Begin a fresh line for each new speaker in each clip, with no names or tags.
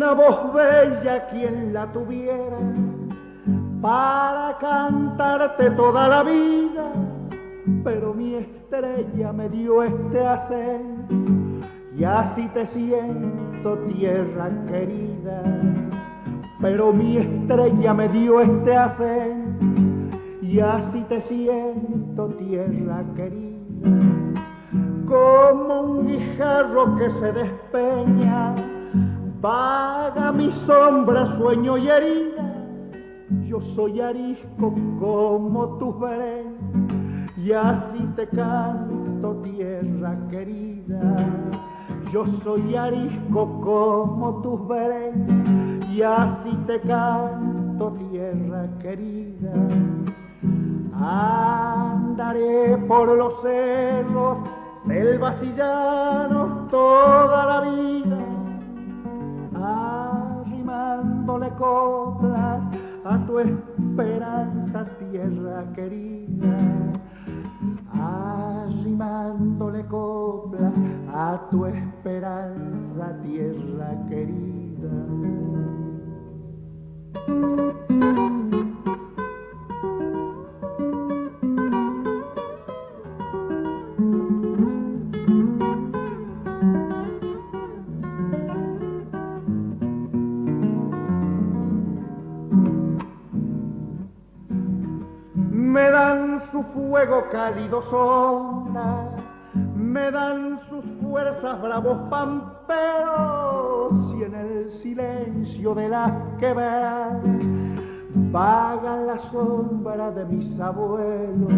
una voz bella quien la tuviera para cantarte toda la vida, pero mi estrella me dio este acento y así te siento, tierra querida. Pero mi estrella me dio este acento y así te siento, tierra querida. Como un guijarro que se despeña, vaga mi sombra, sueño y herida. Yo soy arisco como tus berenes y así te canto, tierra querida. Yo soy arisco como tus berenes y así te canto, tierra querida. Andaré por los cerros, selvas y llanos toda la vida, arrimándole coplas a tu esperanza, tierra querida. Arrimándole coplas a tu esperanza, tierra querida. Me dan su fuego cálidos ondas, me dan sus fuerzas bravos pamperos, y en el silencio de las quebradas vaga la sombra de mis abuelos,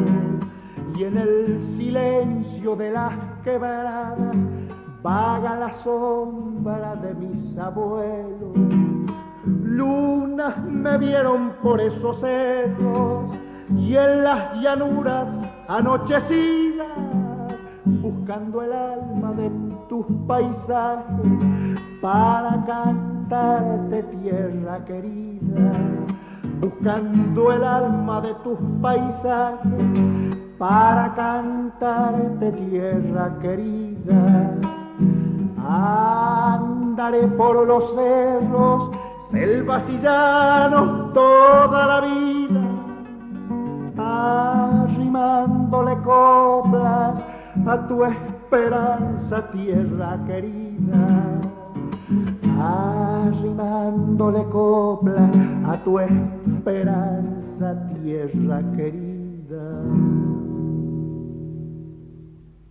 y en el silencio de las quebradas vaga la sombra de mis abuelos. Lunas me vieron por esos cerros y en las llanuras anochecidas, buscando el alma de tus paisajes para cantarte, tierra querida. Buscando el alma de tus paisajes para cantarte, tierra querida. Andaré por los cerros, selvas y llanos toda la vida, arrimándole coplas a tu esperanza, tierra querida. Arrimándole coplas a tu esperanza, tierra querida.